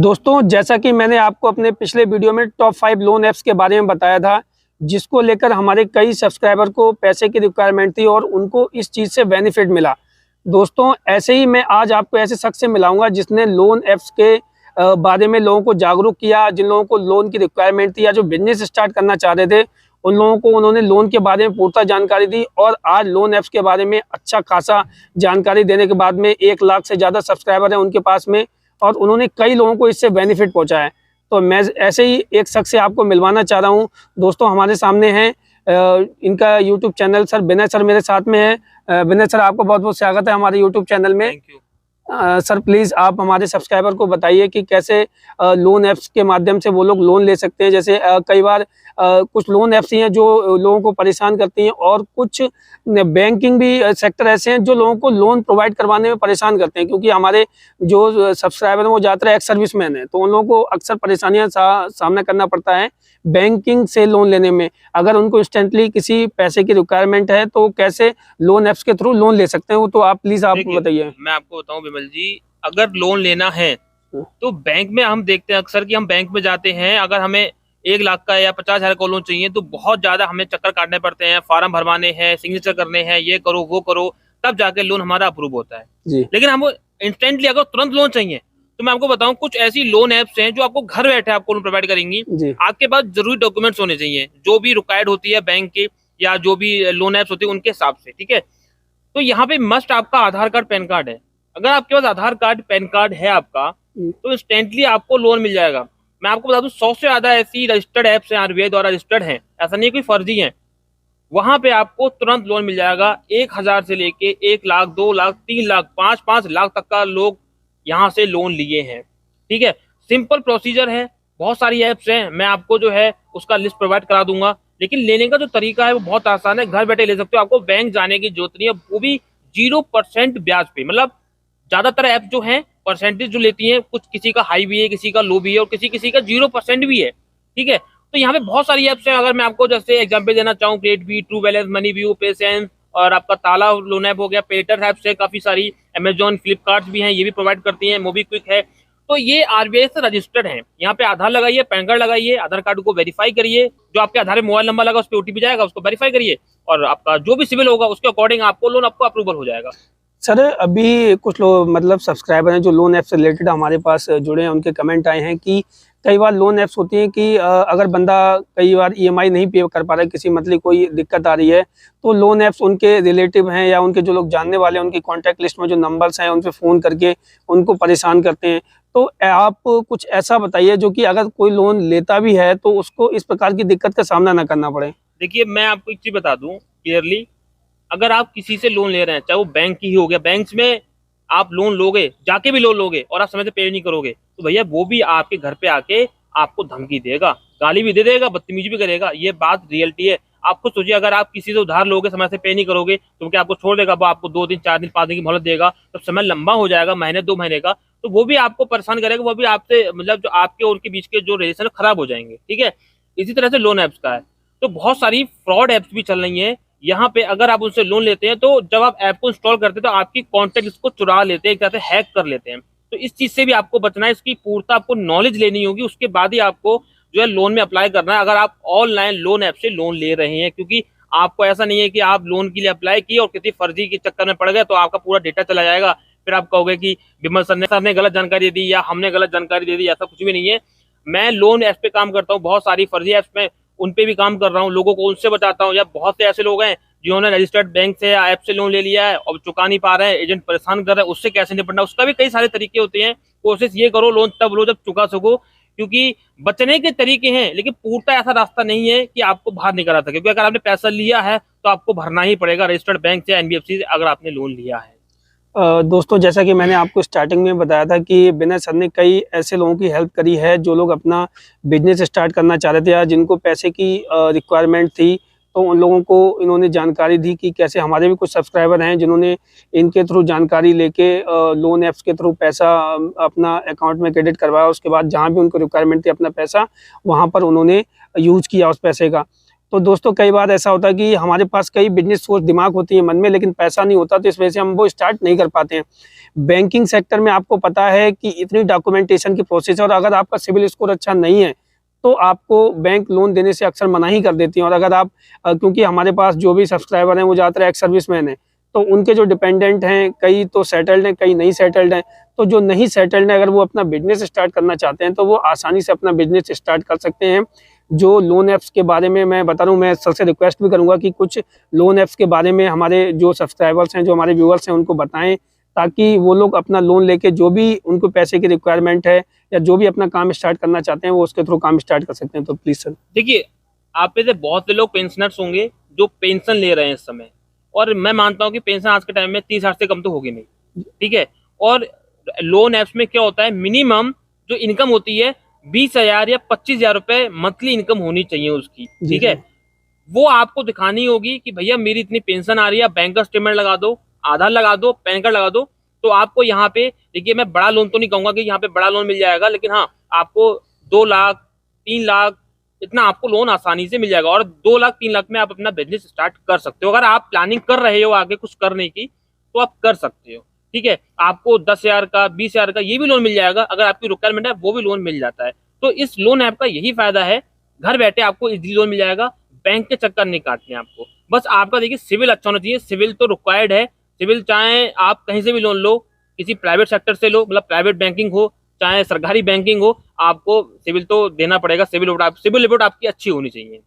दोस्तों, जैसा कि मैंने आपको अपने पिछले वीडियो में टॉप 5 लोन ऐप्स के बारे में बताया था, जिसको लेकर हमारे कई सब्सक्राइबर को पैसे की रिक्वायरमेंट थी और उनको इस चीज़ से बेनिफिट मिला। दोस्तों, ऐसे ही मैं आज आपको ऐसे शख्स से मिलाऊंगा जिसने लोन ऐप्स के बारे में लोगों को जागरूक किया। जिन लोगों को लोन की रिक्वायरमेंट थी या जो बिजनेस स्टार्ट करना चाह रहे थे, उन लोगों को उन्होंने लोन के बारे में पूर्णतः जानकारी दी और आज लोन ऐप्स के बारे में अच्छा खासा जानकारी देने के बाद में 1 लाख से ज़्यादा सब्सक्राइबर हैं उनके पास में और उन्होंने कई लोगों को इससे बेनिफिट पहुंचा है। तो मैं ऐसे ही एक शख्स से आपको मिलवाना चाह रहा हूं। दोस्तों, हमारे सामने हैं इनका यूट्यूब चैनल। सर विनय सर मेरे साथ में है। विनय सर, आपको बहुत बहुत स्वागत है हमारे यूट्यूब चैनल में। Thank you. सर प्लीज़ आप हमारे सब्सक्राइबर को बताइए कि कैसे लोन ऐप्स के माध्यम से वो लोग लोन ले सकते हैं। जैसे कई बार कुछ लोन ऐप्स ही हैं जो लोगों को परेशान करती हैं और कुछ बैंकिंग भी सेक्टर ऐसे हैं जो लोगों को लोन प्रोवाइड करवाने में परेशान करते हैं, क्योंकि हमारे जो सब्सक्राइबर हैं वो ज़्यादातर एक्स सर्विसमैन हैं, तो उन लोगों को अक्सर परेशानियाँ सामना करना पड़ता है बैंकिंग से लोन लेने में। अगर उनको इंस्टेंटली किसी पैसे की रिक्वायरमेंट है तो कैसे लोन ऐप्स के थ्रू लोन ले सकते हैं, वो तो आप प्लीज़ आप बताइए। मैं आपको बताऊं विमल जी, अगर लोन लेना है तो बैंक में हम देखते हैं अक्सर कि हम बैंक में जाते हैं, अगर हमें 1 लाख का या 50,000 का लोन चाहिए तो बहुत ज्यादा हमें चक्कर काटने पड़ते हैं, फार्म भरवाने हैं, सिग्नेचर करने हैं, ये करो वो करो, तब जाके लोन हमारा अप्रूव होता है जी। लेकिन हमको इंस्टेंटली अगर तुरंत लोन चाहिए तो मैं आपको बताऊं कुछ ऐसी लोन ऐप्स हैं जो आपको घर बैठे आपको लोन प्रोवाइड करेंगी। आपके पास जरूरी डॉक्यूमेंट्स होने चाहिए जो भी रिक्वायर्ड होती है बैंक के या जो भी लोन ऐप्स होती है उनके हिसाब से, ठीक है। तो यहाँ पे मस्ट आपका आधार कार्ड पैन कार्ड है। अगर आपके पास आधार कार्ड पैन कार्ड है आपका तो इंस्टेंटली आपको लोन मिल जाएगा। मैं आपको बता दूं 100 से ज्यादा ऐसी रजिस्टर्ड ऐप्स हैं, आरबीआई द्वारा रजिस्टर्ड हैं, ऐसा नहीं कोई फर्जी है। वहां पे आपको तुरंत लोन मिल जाएगा। 1,000 से लेके 1 लाख, 2 लाख, 3 लाख, 5 लाख तक का लोग यहाँ से लोन लिए हैं, ठीक है। सिंपल प्रोसीजर है, बहुत सारी ऐप्स हैं, मैं आपको जो है उसका लिस्ट प्रोवाइड करा दूंगा। लेकिन लेने का जो तरीका है वो बहुत आसान है, घर बैठे ले सकते हो, आपको बैंक जाने की जरूरत नहीं है, वो भी 0% ब्याज पे। मतलब ज्यादातर ऐप जो हैं परसेंटेज जो लेती हैं, कुछ किसी का हाई भी है, किसी का लो भी है और किसी किसी का 0% भी है, ठीक है। तो यहाँ पे बहुत सारी ऐप्स हैं। अगर मैं आपको जैसे एग्जांपल देना चाहूँ, क्रेडिट भी, true balance, money view, PaySense और आपका ताला लोन ऐप हो गया, पेटर ऐप्स है काफी सारी, अमेजॉन, फ्लिपकार्ट भी हैं, ये भी प्रोवाइड करती हैं, मोबीक्विक है। तो ये आरबीआई से रजिस्टर्ड है। यहाँ पे आधार लगाइए, पैन कार्ड लगाइए, आधार कार्ड को वेरीफाई करिए, जो आपके आधार में मोबाइल नंबर लगा उस पर ओटीपी जाएगा, उसको वेरीफाई करिए और आपका जो भी सिविल होगा उसके अकॉर्डिंग आपको लोन आपको अप्रूवल हो जाएगा। सर अभी कुछ लोग मतलब सब्सक्राइबर हैं जो लोन ऐप से रिलेटेड हमारे पास जुड़े हैं, उनके कमेंट आए हैं कि कई बार लोन ऐप्स होती हैं कि अगर बंदा कई बार ईएमआई नहीं पे कर पा रहा है, किसी मतलब कोई दिक्कत आ रही है, तो लोन ऐप्स उनके रिलेटिव हैं या उनके जो लोग जानने वाले हैं उनकी कॉन्टैक्ट लिस्ट में जो नंबर्स हैं उन पर फ़ोन करके उनको परेशान करते हैं। तो आप कुछ ऐसा बताइए जो कि अगर कोई लोन लेता भी है तो उसको इस प्रकार की दिक्कत का सामना ना करना पड़े। देखिए, मैं आपको एक चीज बता दूं क्लियरली, अगर आप किसी से लोन ले रहे हैं, चाहे वो बैंक की ही हो गया, बैंक में आप लोन लोगे, जाके भी लोन लोगे और आप समय से पे नहीं करोगे तो भैया वो भी आपके घर पे आके आपको धमकी देगा, गाली भी दे देगा, बदतमीजी भी करेगा। ये बात रियलिटी है। आप खुद सोचिए, अगर आप किसी से उधार लोगे, समय से पे नहीं करोगे तो क्या आपको छोड़ देगा? वो आपको 2 दिन, 4 दिन, 5 दिन की मोहलत देगा। तो समय लंबा हो जाएगा, महीने 2 महीने का, तो वो भी आपको परेशान करेगा, वो भी आपसे मतलब जो आपके और उनके बीच के जो रिलेशन खराब हो जाएंगे, ठीक है। इसी तरह से लोन ऐप्स का है। तो बहुत सारी फ्रॉड ऐप्स भी चल रही है यहाँ पे। अगर आप उनसे लोन लेते हैं तो जब आप ऐप को इंस्टॉल करते हैं तो आपकी कॉन्टेक्ट इसको चुरा लेते हैं, एक तरह से हैक कर लेते हैं। तो इस चीज से भी आपको बचना है, इसकी पूर्णता आपको नॉलेज लेनी होगी, उसके बाद ही आपको जो है लोन में अप्लाई करना है, अगर आप ऑनलाइन लोन ऐप से लोन ले रहे हैं। क्योंकि आपको ऐसा नहीं है कि आप लोन के लिए अप्लाई किए और किसी फर्जी के चक्कर में पड़ गए तो आपका पूरा डेटा चला जाएगा, फिर आप कहोगे कि विमल सर ने गलत जानकारी दी या हमने गलत जानकारी दे दी। ऐसा कुछ भी नहीं है। मैं लोन ऐप पे काम करता हूँ, बहुत सारी फर्जी ऐप्स में उन पे भी काम कर रहा हूँ, लोगों को उनसे बचाता हूँ। या बहुत से ऐसे लोग हैं जिन्होंने रजिस्टर्ड बैंक से या ऐप से लोन ले लिया है और चुका नहीं पा रहे हैं, एजेंट परेशान कर रहे हैं, उससे कैसे निपटना, उसका भी कई सारे तरीके होते हैं। कोशिश ये करो लोन तब लो जब चुका सको, क्योंकि बचने के तरीके हैं लेकिन पूर्णतः ऐसा रास्ता नहीं है कि आपको बाहर निकल सके। क्योंकि अगर आपने पैसा लिया है तो आपको भरना ही पड़ेगा रजिस्टर्ड बैंक से, एनबीएफसी से, अगर आपने लोन लिया है। दोस्तों, जैसा कि मैंने आपको स्टार्टिंग में बताया था कि विनय सर ने कई ऐसे लोगों की हेल्प करी है जो लोग अपना बिजनेस स्टार्ट करना चाह रहे थे या जिनको पैसे की रिक्वायरमेंट थी, तो उन लोगों को इन्होंने जानकारी दी कि कैसे। हमारे भी कुछ सब्सक्राइबर हैं जिन्होंने इनके थ्रू जानकारी लेके लोन ऐप्स के थ्रू पैसा अपना अकाउंट में क्रेडिट करवाया। उसके बाद जहाँ भी उनको रिक्वायरमेंट थी अपना पैसा वहाँ पर उन्होंने यूज़ किया उस पैसे का। तो दोस्तों कई बार ऐसा होता है कि हमारे पास कई बिजनेस सोच दिमाग होती है मन में, लेकिन पैसा नहीं होता, तो इस वजह से हम वो स्टार्ट नहीं कर पाते हैं। बैंकिंग सेक्टर में आपको पता है कि इतनी डॉक्यूमेंटेशन की प्रोसेस है, और अगर आपका सिविल स्कोर अच्छा नहीं है तो आपको बैंक लोन देने से अक्सर मना ही कर देती हैं। और अगर आप क्योंकि हमारे पास जो भी सब्सक्राइबर हैं वो ज़्यादातर एक्स सर्विसमैन हैं, तो उनके जो डिपेंडेंट हैं कई तो सेटल्ड हैं, कई नहीं सेटल्ड हैं। तो जो नहीं सेटल्ड हैं, अगर वो अपना बिजनेस स्टार्ट करना चाहते हैं तो वो आसानी से अपना बिजनेस स्टार्ट कर सकते हैं। जो लोन ऐप्स के बारे में मैं बता रहा हूँ, मैं सर से रिक्वेस्ट भी करूँगा कि कुछ लोन ऐप्स के बारे में हमारे जो सब्सक्राइबर्स हैं, जो हमारे व्यूअर्स हैं, उनको बताएं, ताकि वो लोग अपना लोन लेके जो भी उनको पैसे की रिक्वायरमेंट है या जो भी अपना काम स्टार्ट करना चाहते हैं वो उसके थ्रू काम स्टार्ट कर सकते हैं। तो प्लीज़ सर। देखिए, आप में से बहुत से लोग पेंशनर्स होंगे जो पेंशन ले रहे हैं इस समय, और मैं मानता हूँ कि पेंशन आज के टाइम में 30,000 से कम तो होगी नहीं, ठीक है। और लोन ऐप्स में क्या होता है, मिनिमम जो इनकम होती है 20,000 या 25,000 रुपए मंथली इनकम होनी चाहिए उसकी, ठीक है। वो आपको दिखानी होगी कि भैया मेरी इतनी पेंशन आ रही है, बैंक का स्टेटमेंट लगा दो, आधार लगा दो, पैन कार्ड लगा दो, तो आपको यहाँ पे देखिए, मैं बड़ा लोन तो नहीं कहूंगा कि यहाँ पे बड़ा लोन मिल जाएगा, लेकिन हाँ आपको 2 लाख 3 लाख इतना आपको लोन आसानी से मिल जाएगा। और 2 लाख 3 लाख में आप अपना बिजनेस स्टार्ट कर सकते हो। अगर आप प्लानिंग कर रहे हो आगे कुछ करने की तो आप कर सकते हो, ठीक है। आपको 10,000 का 20,000 का ये भी लोन मिल जाएगा, अगर आपकी रिक्वायरमेंट है वो भी लोन मिल जाता है। तो इस लोन ऐप का यही फायदा है, घर बैठे आपको इजीली लोन मिल जाएगा, बैंक के चक्कर नहीं काटने आपको। बस आपका देखिए सिविल अच्छा होना चाहिए, सिविल तो रिक्वायर्ड है। सिविल चाहे आप कहीं से भी लोन लो, किसी प्राइवेट सेक्टर से लो, मतलब प्राइवेट बैंकिंग हो चाहे सरकारी बैंकिंग हो, आपको सिविल तो देना पड़ेगा। सिविल रिपोर्ट आपकी अच्छी होनी चाहिए।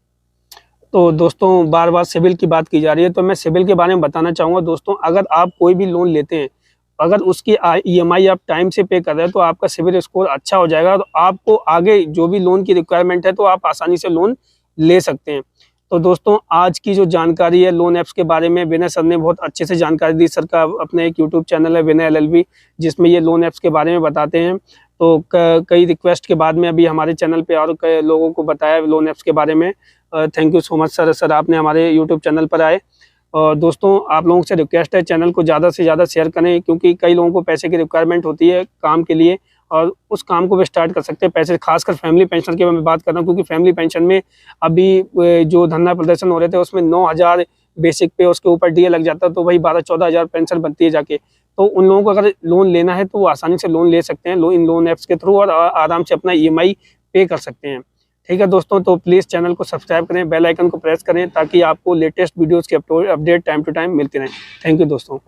तो दोस्तों बार बार सिविल की बात की जा रही है, तो मैं सिविल के बारे में बताना चाहूँगा। दोस्तों अगर आप कोई भी लोन लेते हैं, अगर उसकी ईएमआई आप टाइम से पे कर रहे हैं तो आपका सिविल स्कोर अच्छा हो जाएगा, तो आपको आगे जो भी लोन की रिक्वायरमेंट है तो आप आसानी से लोन ले सकते हैं। तो दोस्तों आज की जो जानकारी है लोन ऐप्स के बारे में, विनय सर ने बहुत अच्छे से जानकारी दी। सर का अपने एक यूट्यूब चैनल है विनय LLB, जिसमें ये लोन ऐप्स के बारे में बताते हैं। तो कई रिक्वेस्ट के बाद में अभी हमारे चैनल पे और कई लोगों को बताया लोन ऐप्स के बारे में। Thank you so much sir, आपने हमारे यूट्यूब चैनल पर आए। और दोस्तों आप लोगों से रिक्वेस्ट है चैनल को ज़्यादा से ज़्यादा शेयर करें, क्योंकि कई लोगों को पैसे की रिक्वायरमेंट होती है काम के लिए, और उस काम को भी स्टार्ट कर सकते हैं पैसे। खासकर फैमिली पेंशन की मैं बात कर रहा हूँ, क्योंकि फैमिली पेंशन में अभी जो धरना प्रदर्शन हो रहे थे उसमें 9,000 बेसिक पे, उसके ऊपर DA लग जाता है, तो वही 12-14 हज़ार पेंशन बनती है जाके। तो उन लोगों को अगर लोन लेना है तो वो आसानी से लोन ले सकते हैं इन लोन ऐप्स के थ्रू, और आराम से अपना EMI पे कर सकते हैं। ठीक है दोस्तों, तो प्लीज़ चैनल को सब्सक्राइब करें, बेल आइकन को प्रेस करें, ताकि आपको लेटेस्ट वीडियोज़ की अपडेट टाइम टू टाइम मिलती रहें। थैंक यू दोस्तों।